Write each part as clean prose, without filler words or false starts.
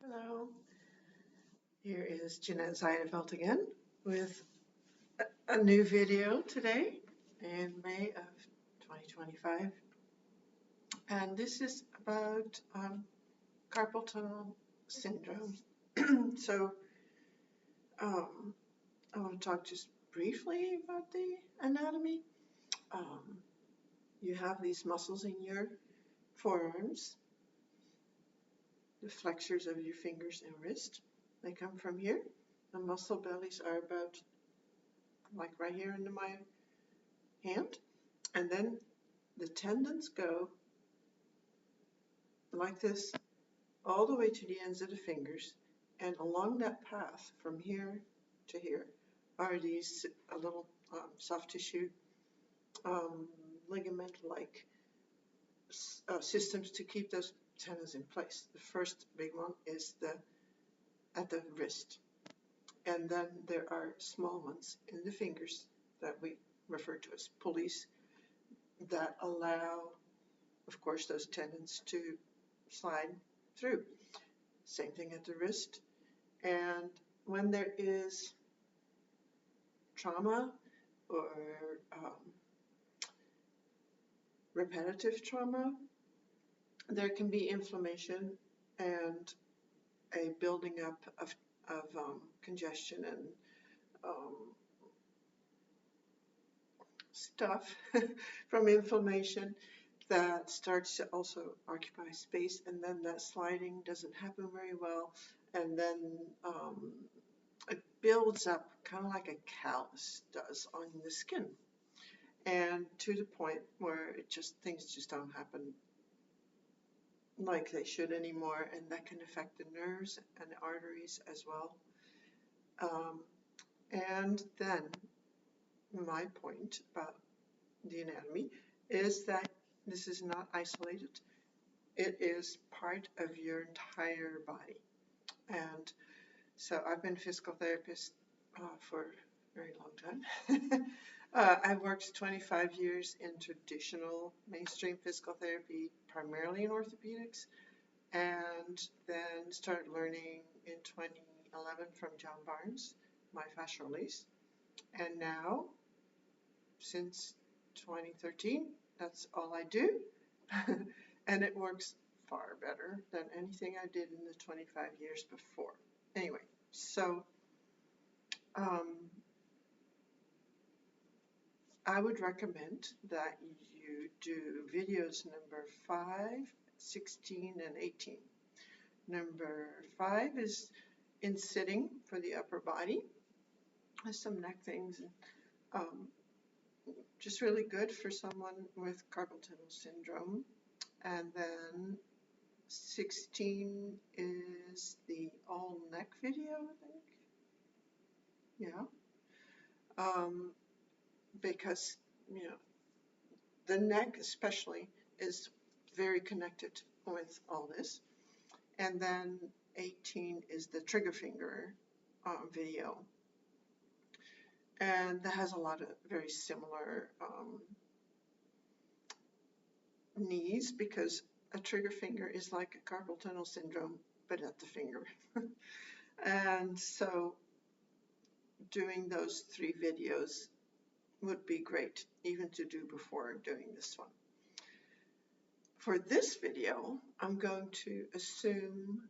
Hello, here is Jeanette Zeinefeld again with a new video today in May of 2025. And this is about carpal tunnel syndrome. So I want to talk just briefly about the anatomy. You have these muscles in your forearms, the flexors of your fingers and wrist. They come from here. The muscle bellies are about like right here into my hand, and then the tendons go like this all the way to the ends of the fingers, and along that path from here to here are these little soft tissue ligament-like systems to keep those tendons in place. The first big one is at the wrist, and then there are small ones in the fingers that we refer to as pulleys that allow, of course, those tendons to slide through. Same thing at the wrist. And when there is trauma or repetitive trauma, there can be inflammation and a building up of congestion and stuff from inflammation that starts to also occupy space, and then that sliding doesn't happen very well, and then it builds up kind of like a callus does on the skin, and to the point where things just don't happen like they should anymore, and that can affect the nerves and the arteries as well. And then my point about the anatomy is that this is not isolated. It is part of your entire body. And so I've been a physical therapist for a very long time. I've worked 25 years in traditional mainstream physical therapy, primarily in orthopedics, and then started learning in 2011 from John Barnes, my fascial release. And now, since 2013, that's all I do. And it works far better than anything I did in the 25 years before. Anyway, so I would recommend that you do videos number 5, 16, and 18. Number 5 is in sitting for the upper body. There's some neck things, and just really good for someone with carpal tunnel syndrome. And then 16 is the all neck video, I think. Yeah. Because, the neck especially is very connected with all this. And then 18 is the trigger finger video. And that has a lot of very similar needs, because a trigger finger is like a carpal tunnel syndrome, but at the finger. And so doing those 3 videos would be great, even to do before doing this one. For this video, I'm going to assume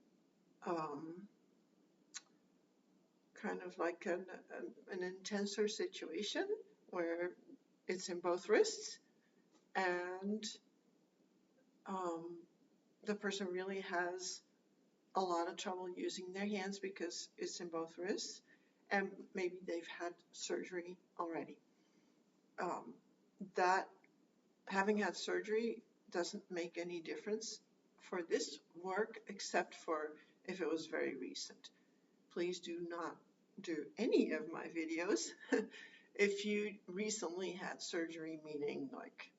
kind of like an intenser situation where it's in both wrists, and the person really has a lot of trouble using their hands because it's in both wrists, and maybe they've had surgery already. That having had surgery doesn't make any difference for this work, except for if it was very recent. Please do not do any of my videos if you recently had surgery, meaning like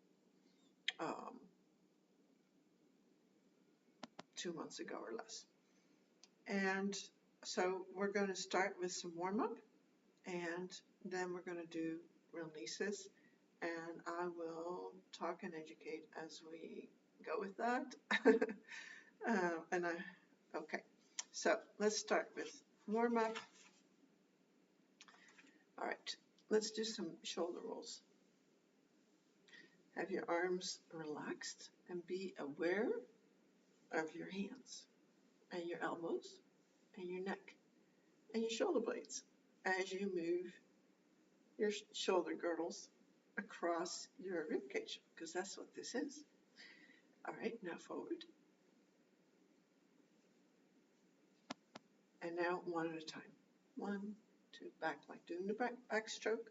2 months ago or less. And so we're going to start with some warm-up, and then we're going to do releases, and I will talk and educate as we go with that. Okay, So let's start with warm up. All right, let's do some shoulder rolls. Have your arms relaxed and be aware of your hands and your elbows and your neck and your shoulder blades as you move your shoulder girdles across your rib cage, because that's what this is. All right, now forward. And now one at a time. 1, 2, back, like doing the back stroke.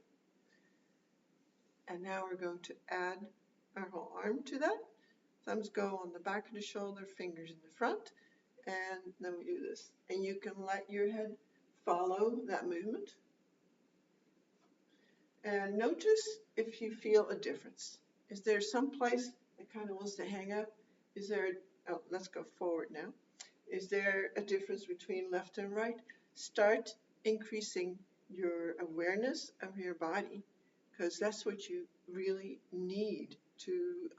And now we're going to add our whole arm to that. Thumbs go on the back of the shoulder, fingers in the front, and then we do this. And you can let your head follow that movement. And notice if you feel a difference. Is there some place that kind of wants to hang up? Is there, oh, let's go forward now. Is there a difference between left and right? Start increasing your awareness of your body, because that's what you really need to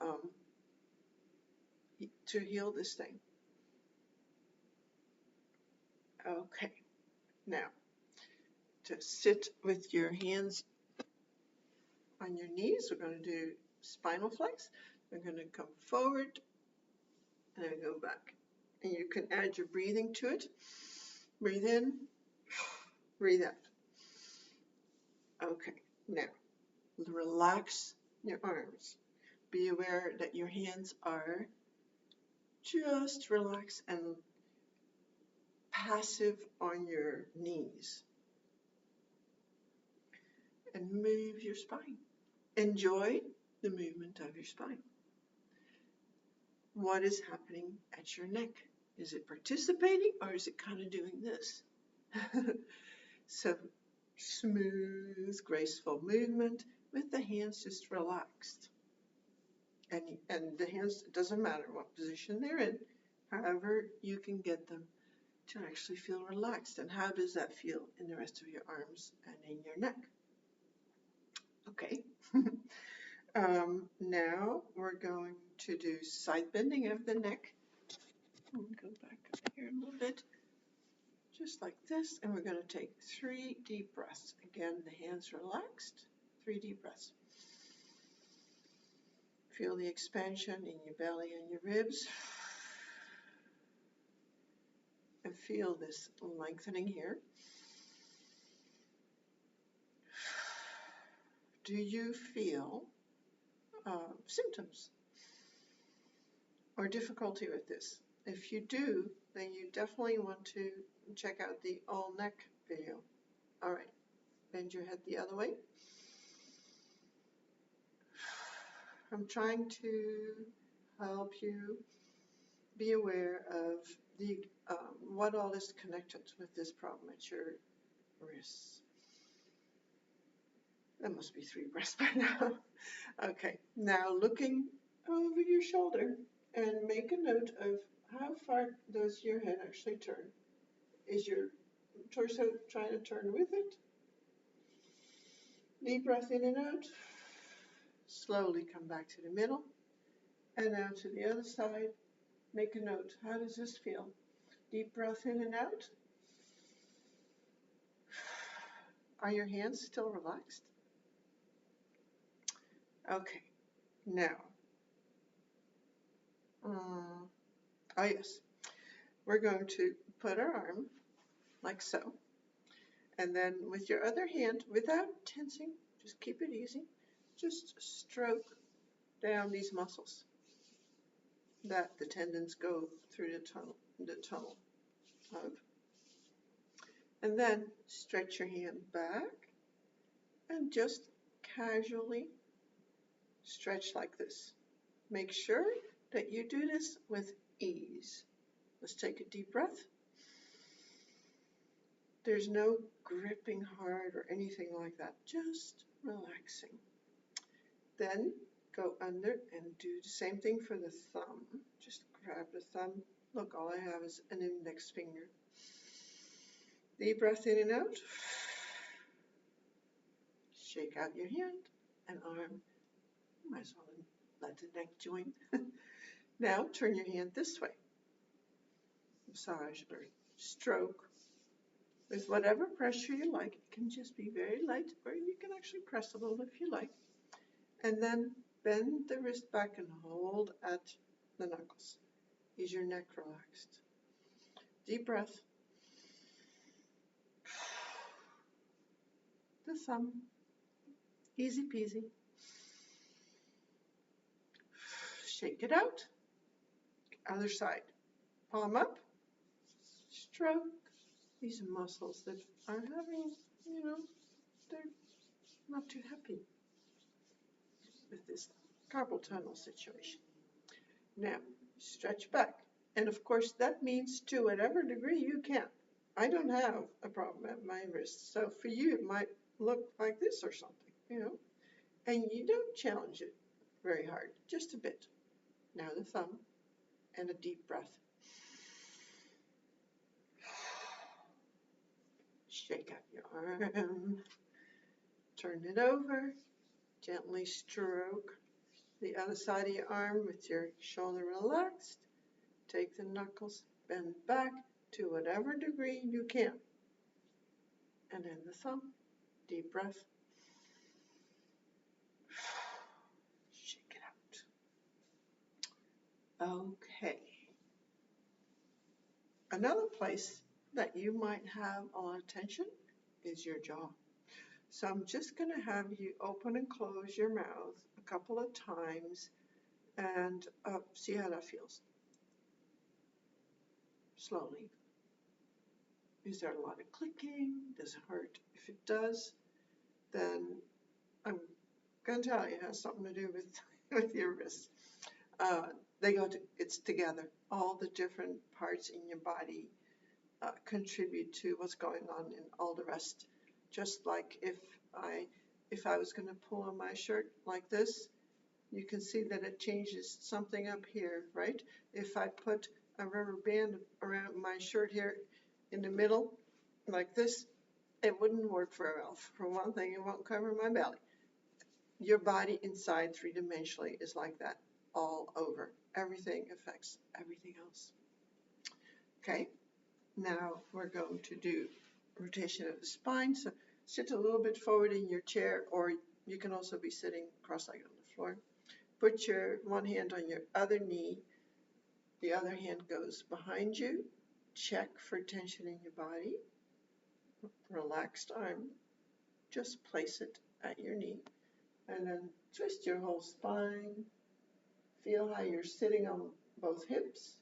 heal this thing. Okay, now to sit with your hands on your knees, we're going to do spinal flex. We're going to come forward and then go back. And you can add your breathing to it. Breathe in, breathe out. Okay, now relax your arms. Be aware that your hands are just relaxed and passive on your knees. And move your spine. Enjoy the movement of your spine. What is happening at your neck? Is it participating or is it kind of doing this? So smooth, graceful movement with the hands just relaxed. And the hands, it doesn't matter what position they're in, however you can get them to actually feel relaxed. And how does that feel in the rest of your arms and in your neck? Okay. Now we're going to do side bending of the neck. Go back up here a little bit, just like this, and we're going to take 3 deep breaths. Again, the hands relaxed, 3 deep breaths. Feel the expansion in your belly and your ribs, and feel this lengthening here. Do you feel symptoms or difficulty with this? If you do, then you definitely want to check out the all neck video. All right, bend your head the other way. I'm trying to help you be aware of the what all is connected with this problem at your wrists. That must be 3 breaths by now. Okay, now looking over your shoulder and make a note of how far does your head actually turn. Is your torso trying to turn with it? Deep breath in and out. Slowly come back to the middle. And now to the other side. Make a note. How does this feel? Deep breath in and out. Are your hands still relaxed? Okay, now, oh yes, we're going to put our arm like so, and then with your other hand, without tensing, just keep it easy, just stroke down these muscles that the tendons go through the tunnel of. And then stretch your hand back and just casually stretch like this. Make sure that you do this with ease. Let's take a deep breath. There's no gripping hard or anything like that, just relaxing. Then go under and do the same thing for the thumb. Just grab the thumb. Look, all I have is an index finger. Deep breath in and out. Shake out your hand and arm. Might as well let the neck join. Now turn your hand this way. massage or stroke with whatever pressure you like. It can just be very light, or you can actually press a little if you like. And then bend the wrist back and hold at the knuckles. Is your neck relaxed? Deep breath. The thumb. Easy peasy. Shake it out. Other side. Palm up. Stroke. These are muscles that are having, they're not too happy with this carpal tunnel situation. Now, stretch back. And of course, that means to whatever degree you can. I don't have a problem at my wrist, so for you, it might look like this or something, and you don't challenge it very hard, just a bit. Now the thumb and a deep breath. Shake out your arm, turn it over, gently stroke the other side of your arm with your shoulder relaxed. Take the knuckles, bend back to whatever degree you can. And then the thumb, deep breath. Shake it out. Okay. Another place that you might have a lot of tension is your jaw. So I'm just going to have you open and close your mouth a couple of times and see how that feels. Slowly. Is there a lot of clicking? Does it hurt? If it does, then I'm going to tell you it has something to do with your wrists. It's together. All the different parts in your body contribute to what's going on in all the rest. Just like if I was going to pull on my shirt like this, you can see that it changes something up here, right? If I put a rubber band around my shirt here in the middle, like this, it wouldn't work very well. For one thing, it won't cover my belly. Your body inside three-dimensionally is like that all over. Everything affects everything else. Okay, now we're going to do rotation of the spine. So sit a little bit forward in your chair, or you can also be sitting cross-legged on the floor. Put your one hand on your other knee. The other hand goes behind you. Check for tension in your body. Relaxed arm. Just place it at your knee. And then twist your whole spine. Feel how you're sitting on both hips.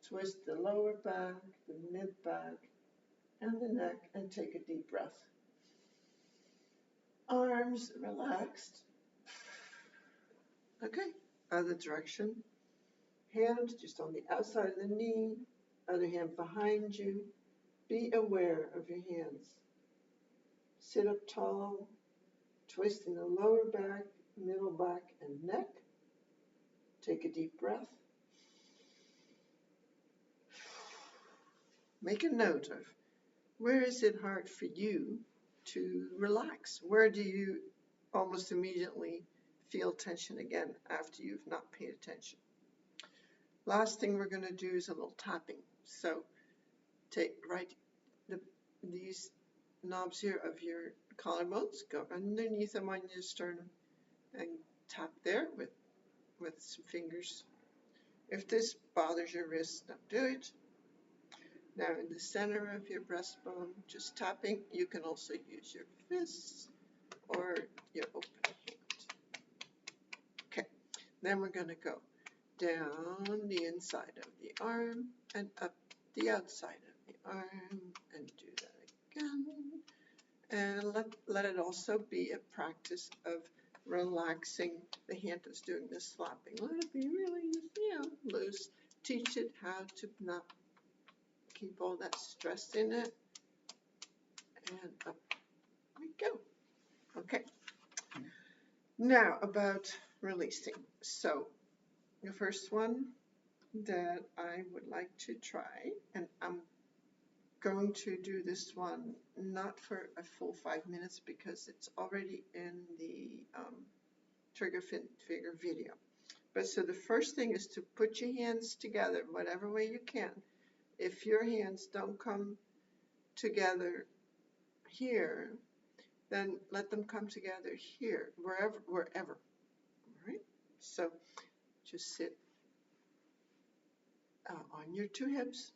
Twist the lower back, the mid-back, and the neck, and take a deep breath. Arms relaxed. Okay, other direction. Hand just on the outside of the knee, other hand behind you. Be aware of your hands. Sit up tall, twisting the lower back, middle back, and neck. Take a deep breath. Make a note of where is it hard for you to relax? Where do you almost immediately feel tension again after you've not paid attention? Last thing we're going to do is a little tapping. So take these knobs here of your collarbones, go underneath them on your sternum and tap there with some fingers. If this bothers your wrist, don't do it. Now in the center of your breastbone, just tapping. You can also use your fists or your open hand. Okay, then we're going to go down the inside of the arm and up the outside of the arm and do that again. And let it also be a practice of relaxing the hand that's doing the slapping. Let it be really, loose. Teach it how to not keep all that stress in it. And up we go. Okay. Now about releasing. So the first one that I would like to try, and I'm going to do this one not for a full 5 minutes because it's already in the trigger figure video. But so the first thing is to put your hands together, whatever way you can, If your hands don't come together here, then let them come together here, wherever. All right? So just sit on your two hips.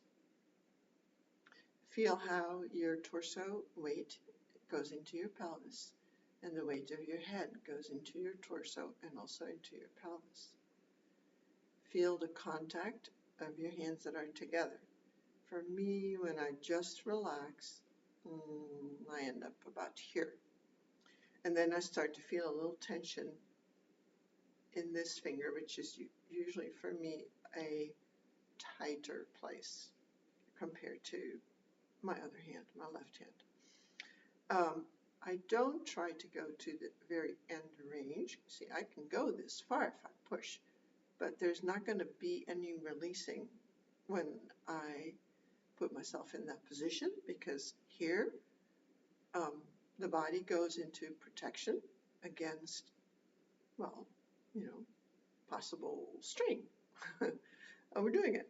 Feel how your torso weight goes into your pelvis, and the weight of your head goes into your torso and also into your pelvis. Feel the contact of your hands that are together. For me, when I just relax, I end up about here. And then I start to feel a little tension in this finger, which is usually for me a tighter place compared to my other hand, my left hand. I don't try to go to the very end range. See, I can go this far if I push, but there's not going to be any releasing when I put myself in that position, because here the body goes into protection against, well, possible strain. Overdoing it.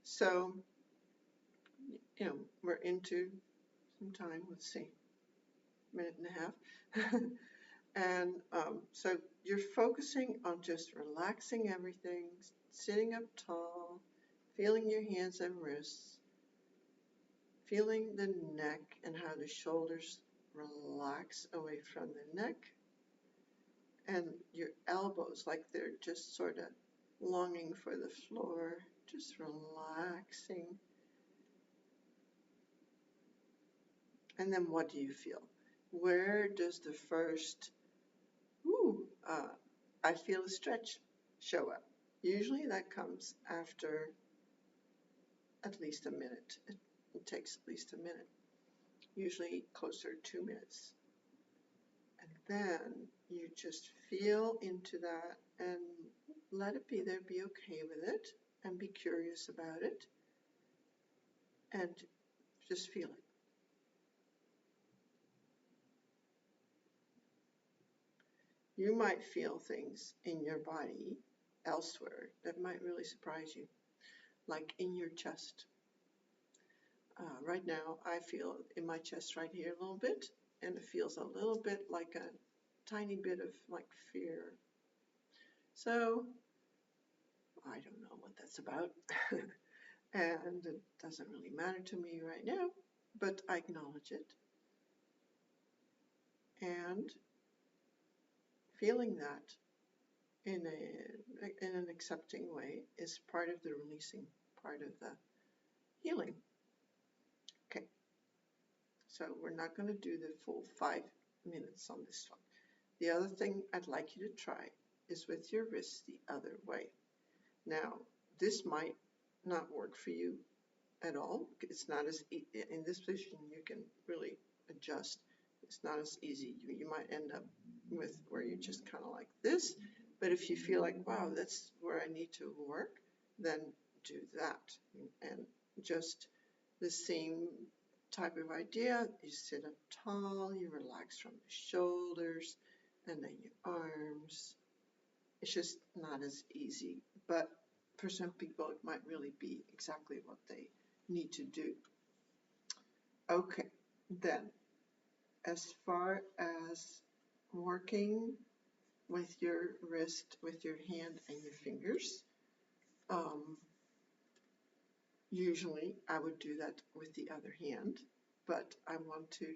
So, we're into some time, let's see, minute and a half. And so you're focusing on just relaxing everything, sitting up tall, feeling your hands and wrists, feeling the neck and how the shoulders relax away from the neck, and your elbows like they're just sort of longing for the floor, just relaxing. And then what do you feel? Where does the first, I feel a stretch show up? Usually that comes after at least a minute. It takes at least a minute, usually closer to 2 minutes. And then you just feel into that and let it be there, be okay with it, and be curious about it, and just feel it. You might feel things in your body elsewhere that might really surprise you, like in your chest. Right now, I feel in my chest right here a little bit, and it feels a little bit like a tiny bit of like fear. So, I don't know what that's about, and it doesn't really matter to me right now, but I acknowledge it. And feeling that in an accepting way is part of the releasing, part of the healing. Okay, so we're not going to do the full 5 minutes on this one. The other thing I'd like you to try is with your wrists the other way. Now, this might not work for you at all. It's not as in this position you can really adjust. It's not as easy. You might end up with where you're just kind of like this. But if you feel like, wow, that's where I need to work, then do that. And just the same type of idea. You sit up tall, you relax from the shoulders, and then your arms. It's just not as easy. But for some people, it might really be exactly what they need to do. Okay, then as far as working with your wrist, with your hand and your fingers, usually I would do that with the other hand, but I want to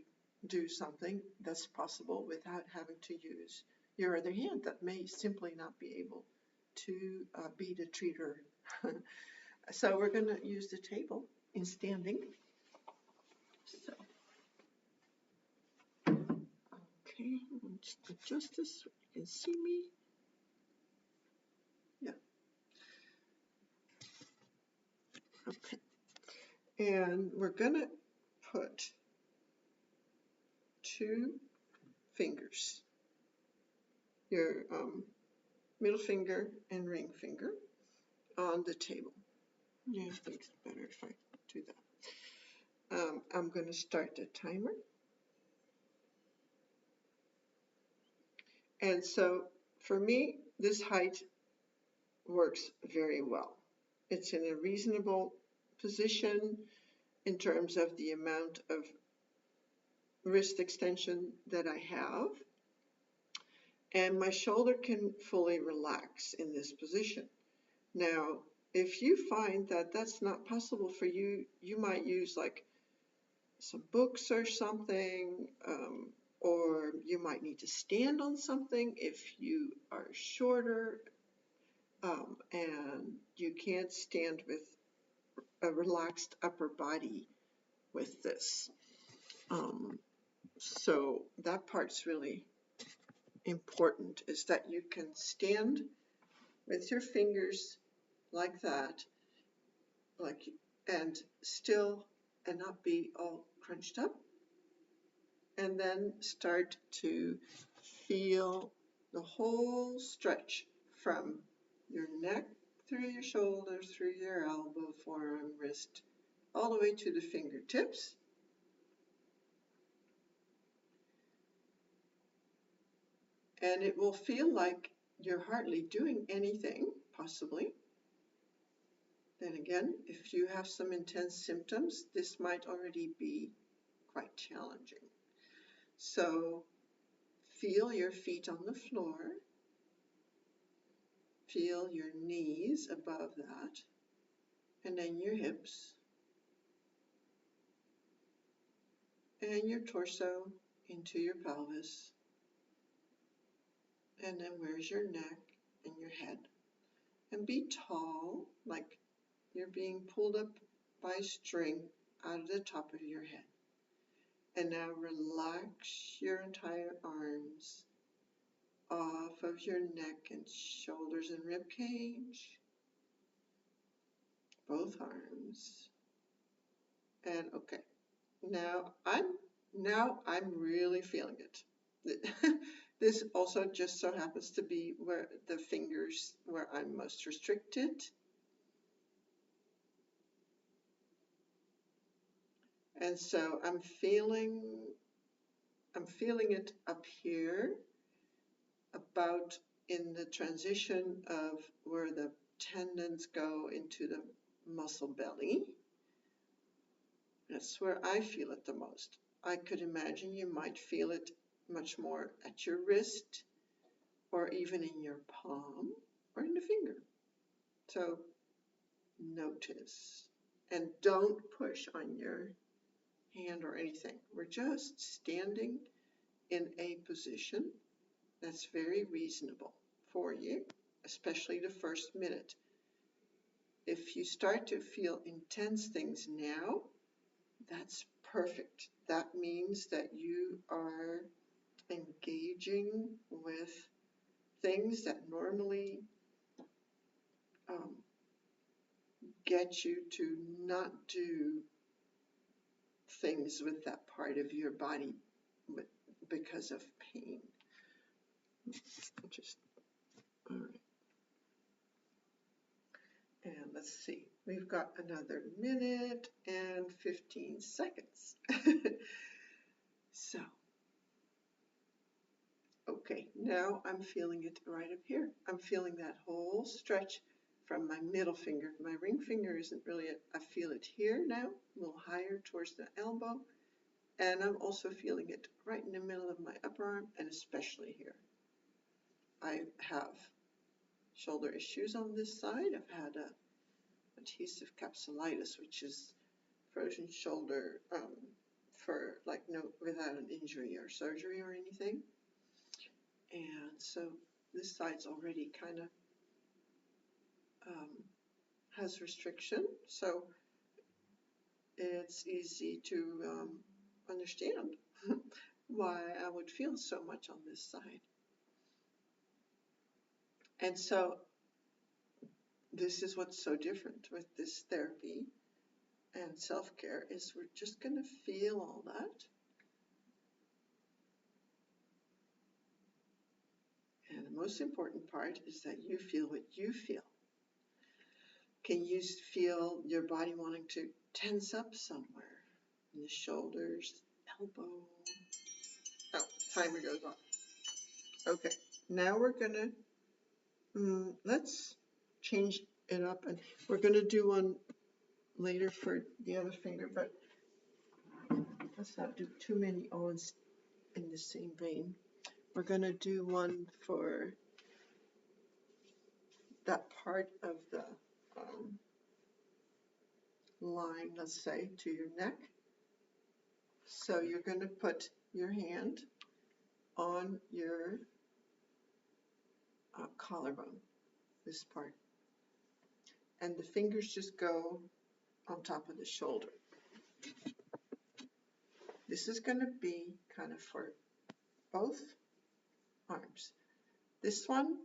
do something that's possible without having to use your other hand that may simply not be able to be the treater. So we're going to use the table in standing. So, okay, I'll just adjust this so you can see me. Yeah. Okay. And we're going to put 2 fingers, your middle finger and ring finger, on the table. Yeah, I think it's better if I do that. I'm going to start the timer. And so for me, this height works very well. It's in a reasonable position in terms of the amount of wrist extension that I have. And my shoulder can fully relax in this position. Now, if you find that that's not possible for you, you might use like some books or something, or you might need to stand on something if you are shorter and you can't stand with a relaxed upper body with this. So that part's really important, is that you can stand with your fingers like that, and still and not be all crunched up, and then start to feel the whole stretch from your neck through your shoulder, through your elbow, forearm, wrist, all the way to the fingertips. And it will feel like you're hardly doing anything, possibly. Then again, if you have some intense symptoms, this might already be quite challenging. So feel your feet on the floor. Feel your knees above that, and then your hips, and your torso into your pelvis. And then where's your neck and your head? And be tall, like you're being pulled up by a string out of the top of your head. And now relax your entire arms off of your neck and shoulders and rib cage. Both arms. And okay, now I'm really feeling it. This also just so happens to be where the fingers where I'm most restricted. And so I'm feeling it up here, about in the transition of where the tendons go into the muscle belly. That's where I feel it the most. I could imagine you might feel it much more at your wrist, or even in your palm, or in the finger. So notice, and don't push on your hand or anything. We're just standing in a position that's very reasonable for you, especially the first minute. If you start to feel intense things now, that's perfect. That means that you are engaging with things that normally get you to not do things with that part of your body because of pain. All right. And let's see, we've got another minute and 15 seconds. So, okay, now I'm feeling it right up here. I'm feeling that whole stretch from my middle finger. My ring finger isn't really, I feel it here now, a little higher towards the elbow. And I'm also feeling it right in the middle of my upper arm, and especially here. I have shoulder issues on this side. I've had adhesive capsulitis, which is frozen shoulder for like without an injury or surgery or anything. And so this side's already kind of has restriction, so it's easy to understand why I would feel so much on this side. And so this is what's so different with this therapy and self-care, is we're just going to feel all that. And the most important part is that you feel what you feel. Can you feel your body wanting to tense up somewhere? In the shoulders, elbow. Oh, timer goes off. Okay, now we're gonna, let's change it up, and we're gonna do one later for the other finger, but let's not do too many O's in the same vein. We're going to do one for that part of the line, let's say, to your neck. So you're going to put your hand on your collarbone, this part, and the fingers just go on top of the shoulder. This is going to be kind of for both arms. This one,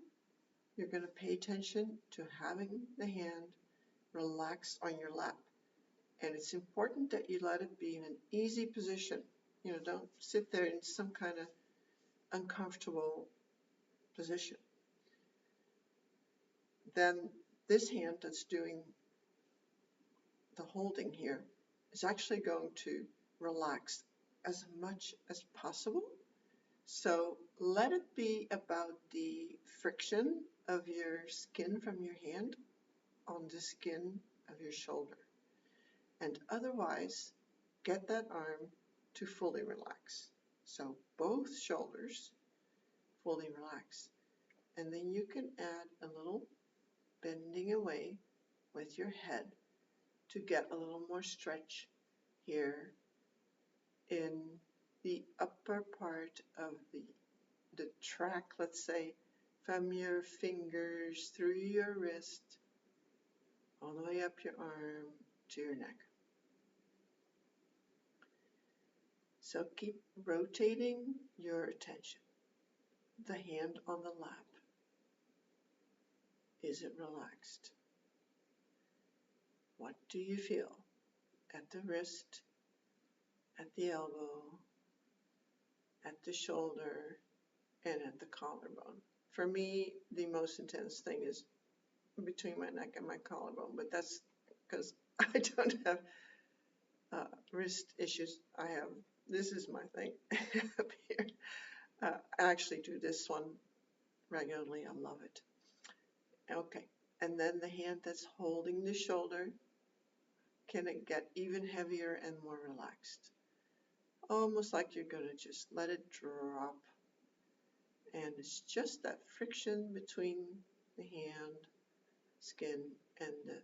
you're going to pay attention to having the hand relaxed on your lap. And it's important that you let it be in an easy position. You know, don't sit there in some kind of uncomfortable position. Then this hand that's doing the holding here is actually going to relax as much as possible. So let it be about the friction of your skin from your hand on the skin of your shoulder. And otherwise, get that arm to fully relax. So both shoulders fully relax. And then you can add a little bending away with your head to get a little more stretch here in the upper part of the track, let's say, from your fingers through your wrist, all the way up your arm to your neck. So keep rotating your attention. The hand on the lap. Is it relaxed? What do you feel at the wrist, at the elbow, at the shoulder, and at the collarbone? For me, the most intense thing is between my neck and my collarbone, but that's because I don't have wrist issues. This is my thing up here. I actually do this one regularly. I love it. Okay, and then the hand that's holding the shoulder, can it get even heavier and more relaxed? Almost like you're going to just let it drop. And it's just that friction between the hand skin and the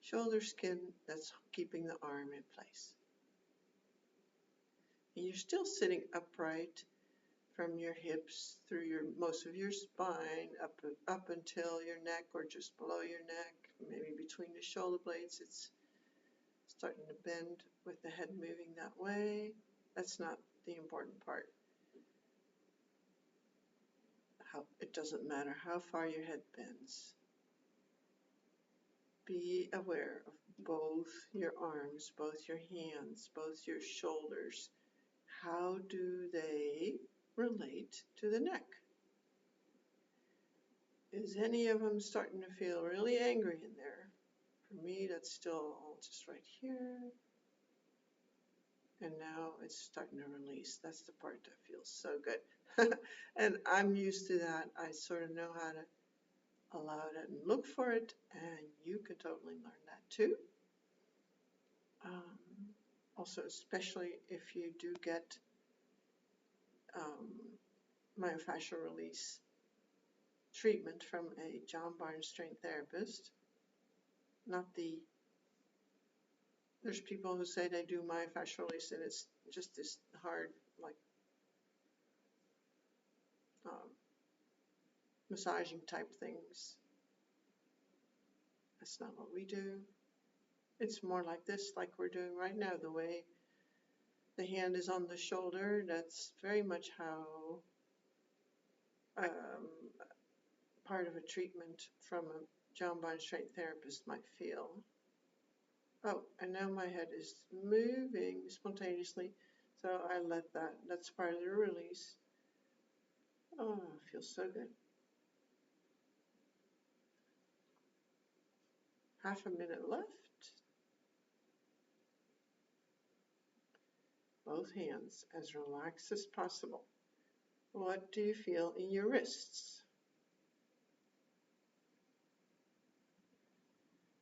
shoulder skin that's keeping the arm in place. And you're still sitting upright from your hips through most of your spine up until your neck or just below your neck, maybe between the shoulder blades. It's starting to bend with the head moving that way. That's not the important part. It doesn't matter how far your head bends. Be aware of both your arms, both your hands, both your shoulders. How do they relate to the neck? Is any of them starting to feel really angry in there? For me, that's still all just right here. And now it's starting to release. That's the part that feels so good. And I'm used to that. I sort of know how to allow it and look for it, and you can totally learn that too. Also, especially if you do get myofascial release treatment from a John Barnes trained therapist, there's people who say they do myofascial release and it's just this hard, like, massaging type things. That's not what we do. It's more like this, like we're doing right now, the way the hand is on the shoulder. That's very much how part of a treatment from a John Barnes trained therapist might feel. Oh, and now my head is moving spontaneously, so I let that. That's part of the release. Oh, it feels so good. Half a minute left. Both hands as relaxed as possible. What do you feel in your wrists?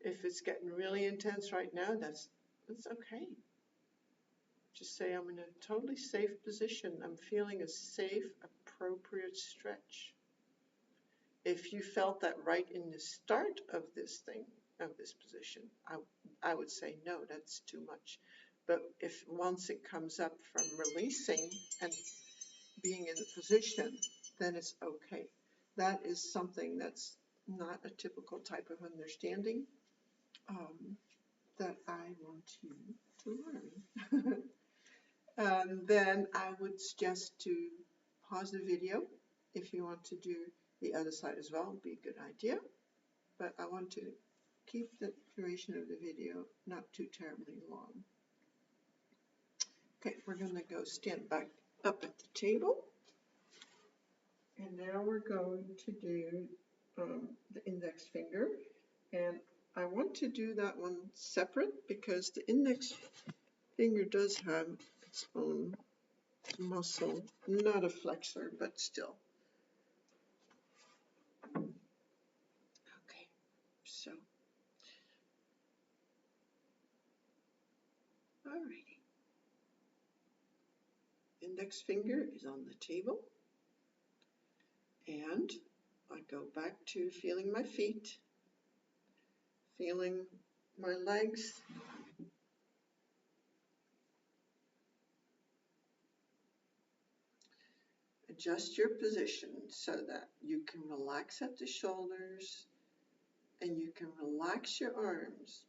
If it's getting really intense right now, that's okay. Just say, I'm in a totally safe position. I'm feeling a safe, appropriate stretch. If you felt that right in the start of this position, I would say, no, that's too much. But if once it comes up from releasing and being in the position, then it's okay. That is something that's not a typical type of understanding that I want you to learn. Then I would suggest to pause the video. If you want to do the other side as well, would be a good idea. But I want to keep the duration of the video not too terribly long. Okay, we're going to go stand back up at the table. And now we're going to do the index finger. And I want to do that one separate because the index finger does have its own muscle, not a flexor, but still. Okay, so, alrighty. Index finger is on the table. And I go back to feeling my feet, feeling my legs. Adjust your position so that you can relax at the shoulders and you can relax your arms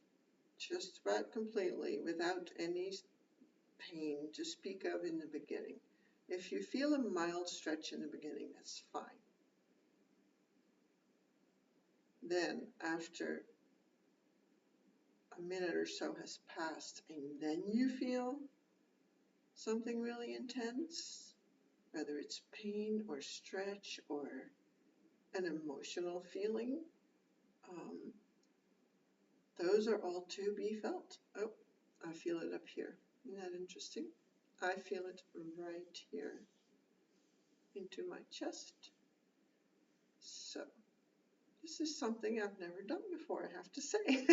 just about completely without any pain to speak of in the beginning. If you feel a mild stretch in the beginning, that's fine. Then after a minute or so has passed and then you feel something really intense, whether it's pain or stretch or an emotional feeling, those are all to be felt. Oh, I feel it up here. Isn't that interesting? I feel it right here into my chest. So this is something I've never done before, I have to say.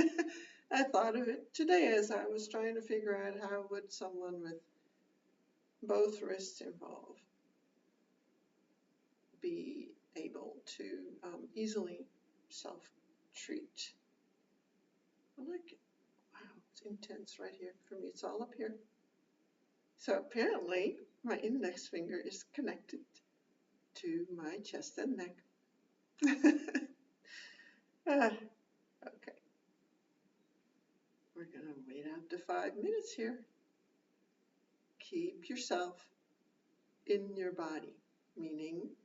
I thought of it today as I was trying to figure out how would someone with both wrists involved be able to easily self-treat. I like it. Wow, it's intense right here. For me, it's all up here. So apparently, my index finger is connected to my chest and neck. Okay. We're going to wait up to 5 minutes here. Keep yourself in your body, meaning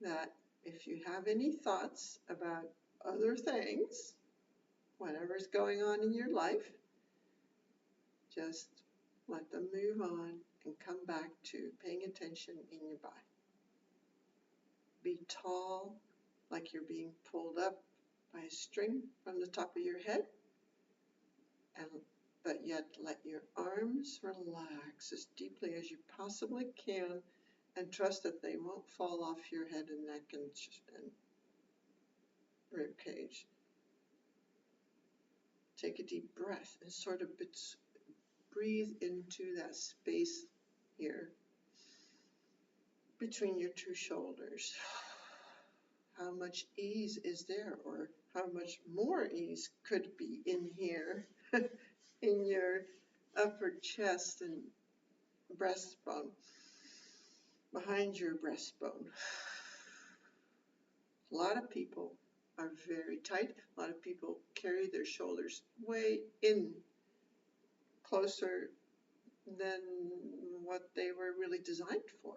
that if you have any thoughts about other things, whatever's going on in your life, just let them move on and come back to paying attention in your body. Be tall, like you're being pulled up by a string from the top of your head, but yet let your arms relax as deeply as you possibly can and trust that they won't fall off your head and neck and rib cage. Take a deep breath and sort of breathe into that space here between your two shoulders. How much ease is there, or how much more ease could be in here, in your upper chest and breastbone, behind your breastbone. A lot of people are very tight. A lot of people carry their shoulders way in, closer than what they were really designed for,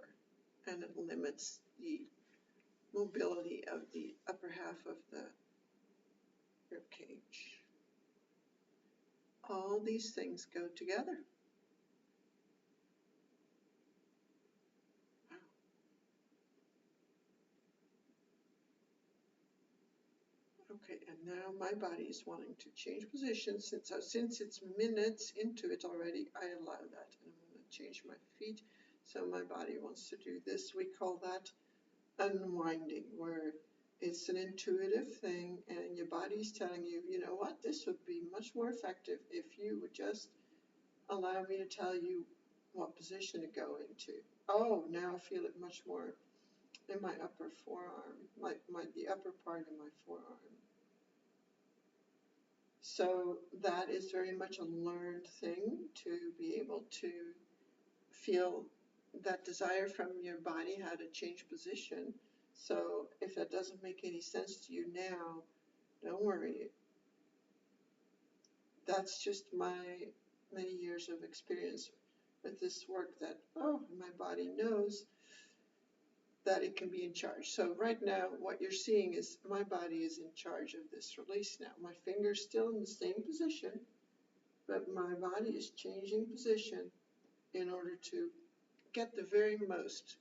and it limits the mobility of the upper half of the rib cage. All these things go together. Wow. Okay, and now my body is wanting to change position. Since it's minutes into it already, I allow that. And I'm going to change my feet. So my body wants to do this. We call that unwinding, where It's an intuitive thing, and your body's telling you, you know what, this would be much more effective if you would just allow me to tell you what position to go into. Oh, now I feel it much more in my upper forearm, the upper part of my forearm. So that is very much a learned thing, to be able to feel that desire from your body how to change position. So if that doesn't make any sense to you now, don't worry. That's just my many years of experience with this work, that, oh, my body knows that it can be in charge. So right now, what you're seeing is my body is in charge of this release now. My finger's still in the same position, but my body is changing position in order to get the very most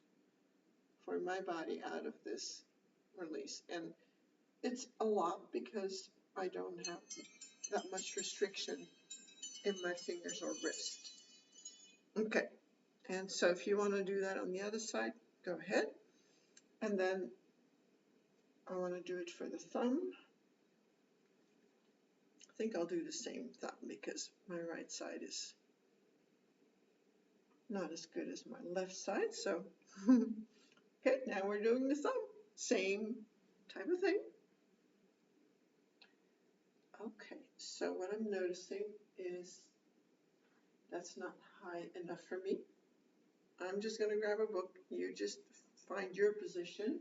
for my body out of this release. And it's a lot because I don't have that much restriction in my fingers or wrist. Okay, and so if you want to do that on the other side, go ahead. And then I want to do it for the thumb. I think I'll do the same thumb because my right side is not as good as my left side. So, okay, now we're doing the thumb. Same type of thing. Okay, so what I'm noticing is that's not high enough for me. I'm just going to grab a book. You just find your position.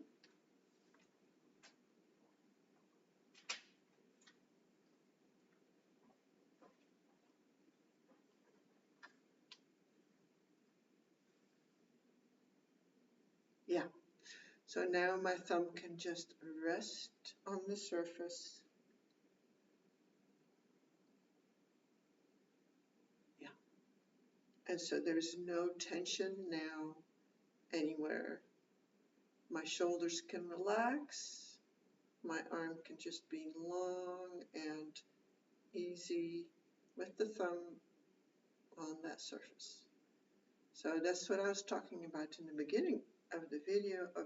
Yeah, so now my thumb can just rest on the surface. Yeah, and so there's no tension now anywhere. My shoulders can relax. My arm can just be long and easy with the thumb on that surface. So that's what I was talking about in the beginning of the video of,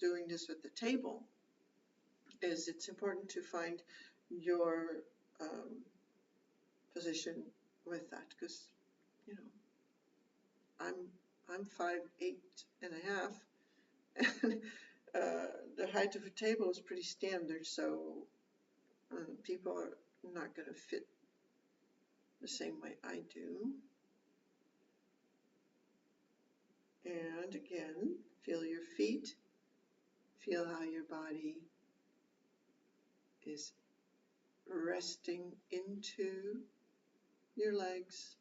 doing this with the table, is it's important to find your position with that, because, I'm 5'8.5", and the height of a table is pretty standard, so people are not going to fit the same way I do. And again, feel your feet, feel how your body is resting into your legs.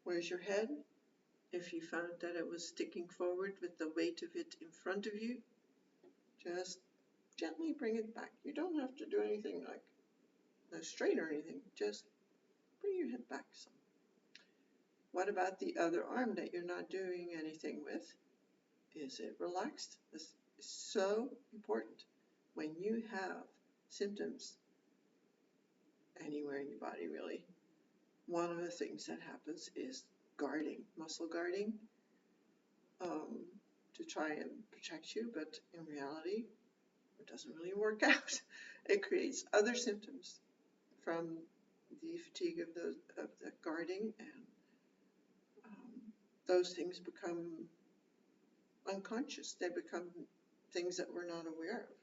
Where's your head? If you found that it was sticking forward with the weight of it in front of you, just gently bring it back. You don't have to do anything like straight or anything, just bring your head back some. What about the other arm that you're not doing anything with? Is it relaxed? This is so important. When you have symptoms anywhere in your body, really, one of the things that happens is guarding, muscle guarding, to try and protect you, but in reality, it doesn't really work out. It creates other symptoms from the fatigue of the guarding, and those things become unconscious. They become things that we're not aware of.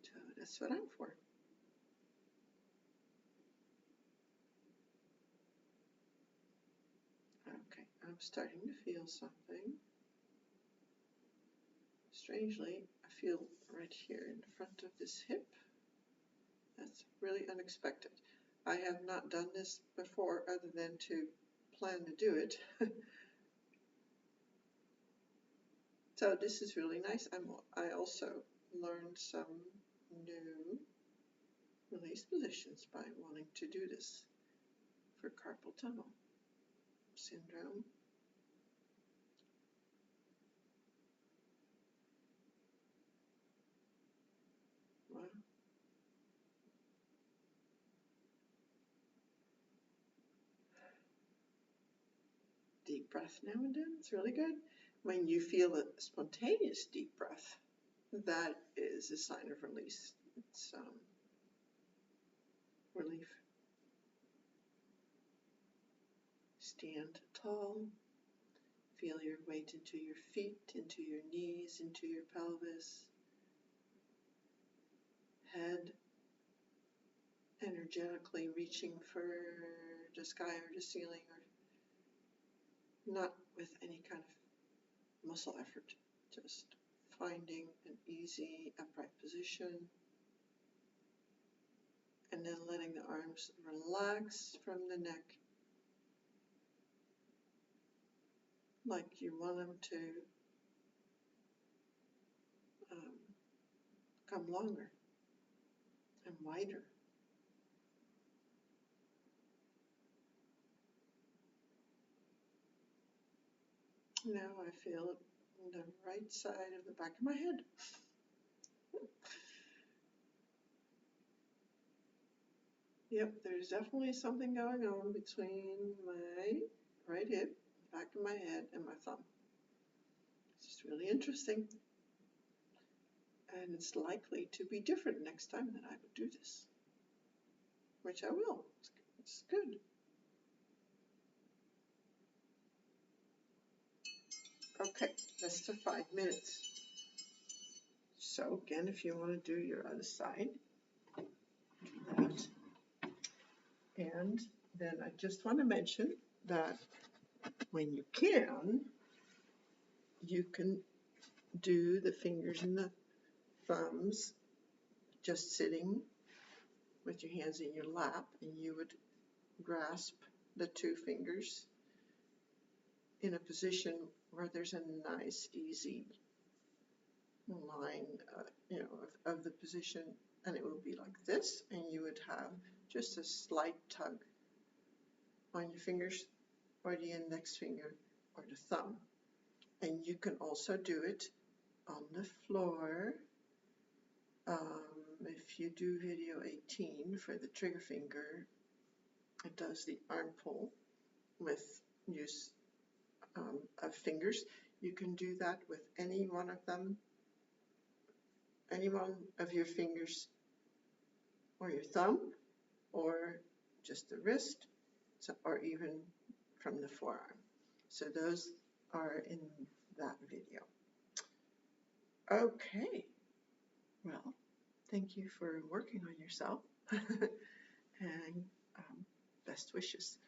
So that's what I'm for. Okay, I'm starting to feel something. Strangely, I feel right here in front of this hip. That's really unexpected. I have not done this before other than to plan to do it. So this is really nice. I also learned some new release positions by wanting to do this for carpal tunnel syndrome. Wow. Deep breath now and then. It's really good. When you feel a spontaneous deep breath, that is a sign of release. It's relief. Stand tall. Feel your weight into your feet, into your knees, into your pelvis. Head energetically reaching for the sky or the ceiling, or not with any kind of muscle effort, just finding an easy upright position, and then letting the arms relax from the neck like you want them to come longer and wider. Now I feel it on the right side of the back of my head. Yep, there's definitely something going on between my right hip, back of my head, and my thumb. It's just really interesting. And it's likely to be different next time that I would do this, which I will. It's good. Okay, that's to 5 minutes. So again, if you want to do your other side, do that. And then I just want to mention that when you can do the fingers and the thumbs just sitting with your hands in your lap, and you would grasp the two fingers in a position where there's a nice, easy line, of the position, and it will be like this, and you would have just a slight tug on your fingers or the index finger or the thumb. And you can also do it on the floor. If you do video 18 for the trigger finger, it does the arm pull with use of fingers. You can do that with any one of them, any one of your fingers or your thumb, or just the wrist, or even from the forearm. So those are in that video. Okay, well, thank you for working on yourself, and best wishes.